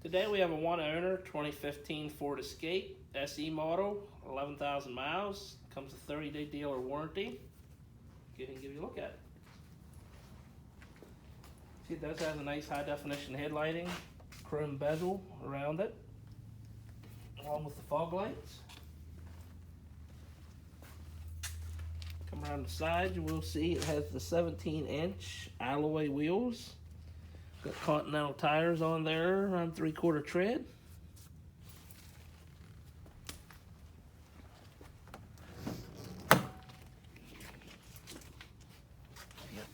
Today we have a one owner 2015 Ford Escape SE model, 11,000 miles. Comes with a 30-day dealer warranty. Go ahead and give you a look at it. See, it does have a nice high definition headlighting, chrome bezel around it, along with the fog lights. Come around the side, you will see it has the 17-inch alloy wheels. Got Continental tires on there, around 3/4 tread.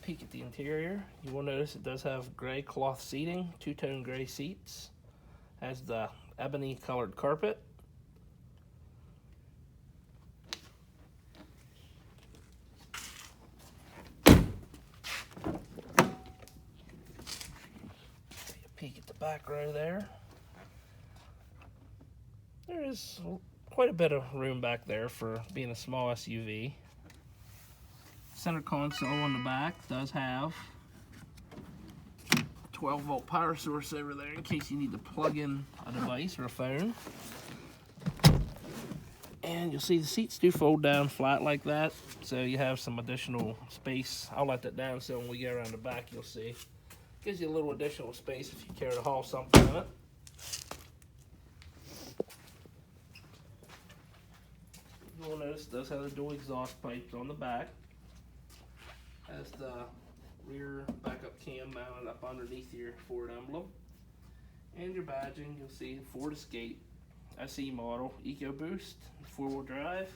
Peek at the interior, you will notice it does have gray cloth seating, two-tone gray seats. Has the ebony colored carpet. Peek at the back row there. There is quite a bit of room back there for being a small SUV. Center console on the back does have 12-volt power source over there in case you need to plug in a device or a phone. And you'll see the seats do fold down flat like that, so you have some additional space. I'll let that down so when we go around the back you'll see. Gives you a little additional space if you care to haul something in it. You'll notice it does have the dual exhaust pipes on the back. Has the rear backup cam mounted up underneath your Ford emblem. And your badging, you'll see Ford Escape SE model, EcoBoost, 4-wheel drive.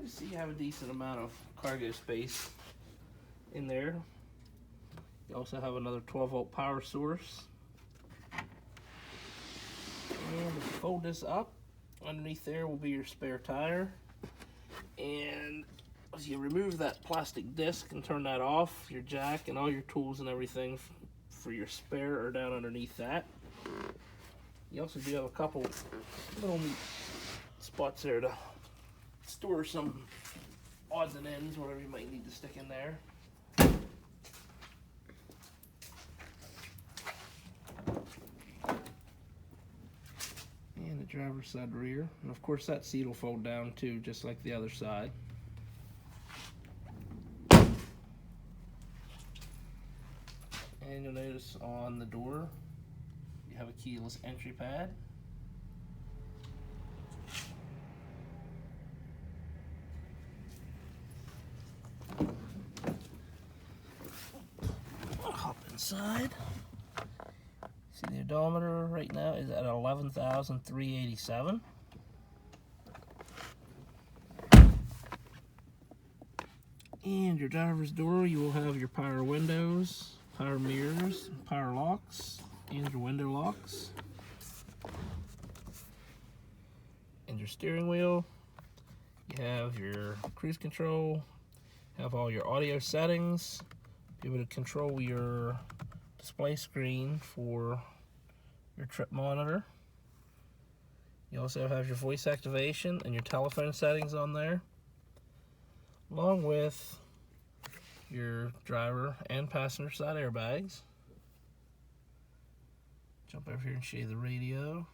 You see you have a decent amount of cargo space in there. You also have another 12-volt power source. And if you fold this up, underneath there will be your spare tire. And as you remove that plastic disc and turn that off, your jack and all your tools and everything for your spare are down underneath that. You also do have a couple little neat spots there to store some odds and ends, whatever you might need to stick in there. And the driver's side rear. And of course that seat will fold down too, just like the other side. And you'll notice on the door, you have a keyless entry pad. Hop inside. See, the odometer right now is at 11,387. And your driver's door, you will have your power windows, power mirrors, power locks, and your window locks. And your steering wheel, you have your cruise control, have all your audio settings, be able to control your display screen for your trip monitor. You also have your voice activation and your telephone settings on there, along with your driver and passenger side airbags. Jump over here and show you the radio.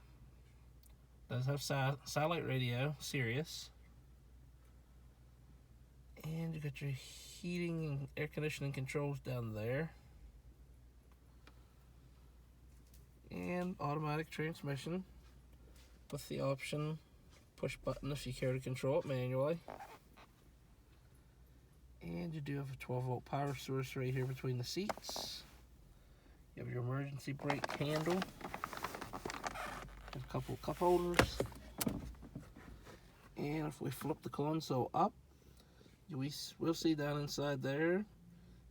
It does have satellite radio, Sirius. And you got your heating and air conditioning controls down there. And automatic transmission with the option push button if you care to control it manually. And you do have a 12-volt power source right here between the seats. You have your emergency brake handle. A couple cup holders. And if we flip the console up, we'll see down inside there,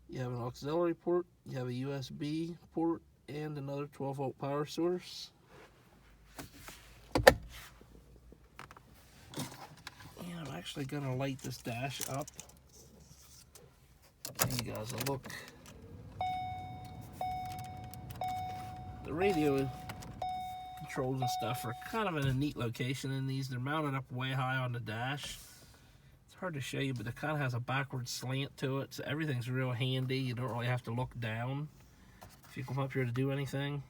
you have an auxiliary port, you have a USB port, and another 12-volt power source. And I'm actually gonna light this dash up. Give you guys a look. The radio controls and stuff are kind of in a neat location in these. They're mounted up way high on the dash. It's hard to show you, but it kind of has a backward slant to it, so everything's real handy. You don't really have to look down if you come up here to do anything.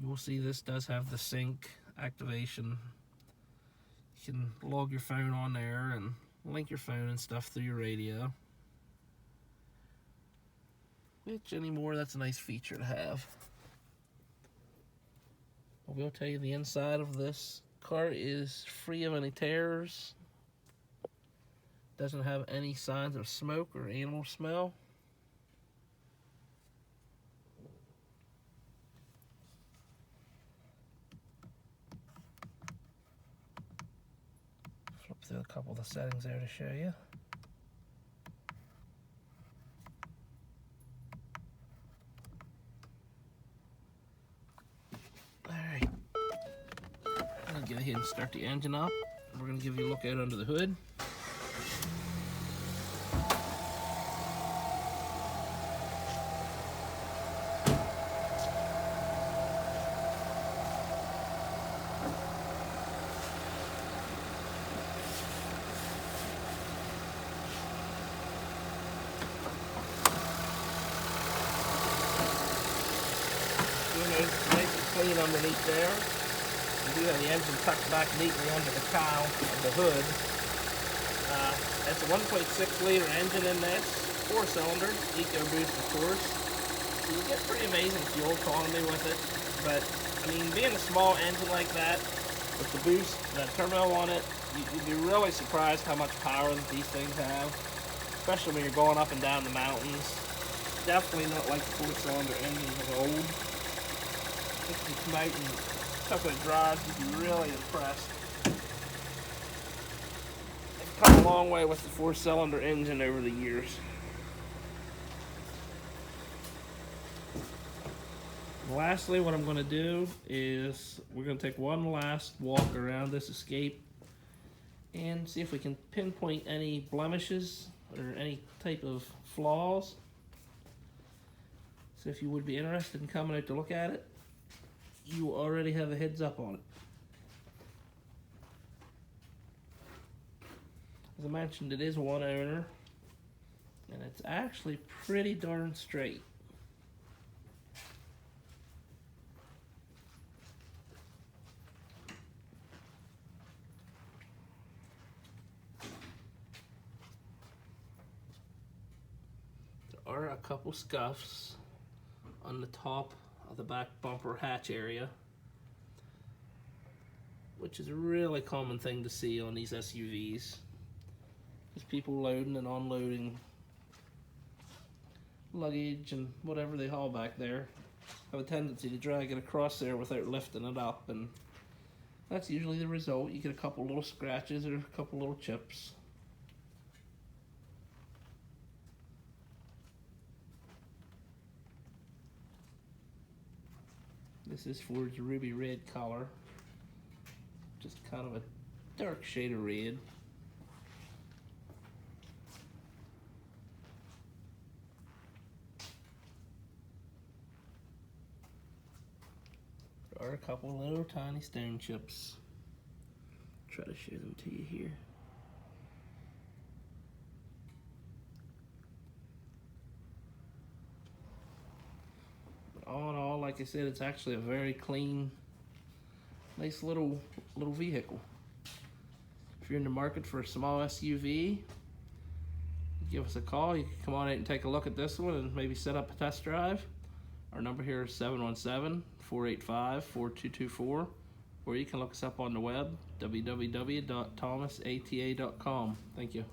You will see this does have the sync activation. You can log your phone on there and link your phone and stuff through your radio. Which anymore, that's a nice feature to have. I will tell you the inside of this car is free of any tears. Doesn't have any signs of smoke or animal smell. Flip through a couple of the settings there to show you. Alright. I'm going to go ahead and start the engine up. We're going to give you a look out under the hood. Nice and clean underneath there. You do have the engine tucked back neatly under the cowl of the hood. It's a 1.6 liter engine in this, 4-cylinder, EcoBoost of course. So you get pretty amazing fuel economy with it. But I mean, being a small engine like that, with the boost, that turbo on it, you'd be really surprised how much power that these things have, especially when you're going up and down the mountains. Definitely not like the 4-cylinder engines of old. If you come out and stuff that drives, you'd be really impressed. They've come a long way with the 4-cylinder engine over the years. And lastly, what I'm going to do is we're going to take one last walk around this Escape and see if we can pinpoint any blemishes or any type of flaws. So if you would be interested in coming out to look at it, you already have a heads up on it. As I mentioned, it is one owner, and it's actually pretty darn straight. There are a couple scuffs on the top of the back bumper hatch area, which is a really common thing to see on these SUVs. Just people loading and unloading luggage and whatever they haul back there have a tendency to drag it across there without lifting it up, and that's usually the result. You get a couple little scratches or a couple little chips. This is Ford's ruby red color, just kind of a dark shade of red. There are a couple little tiny stone chips. Try to show them to you here. All in all, like I said, it's actually a very clean, nice little vehicle. If you're in the market for a small SUV, give us a call. You can come on out and take a look at this one and maybe set up a test drive. Our number here is 717-485-4224, or you can look us up on the web, www.thomasata.com. Thank you.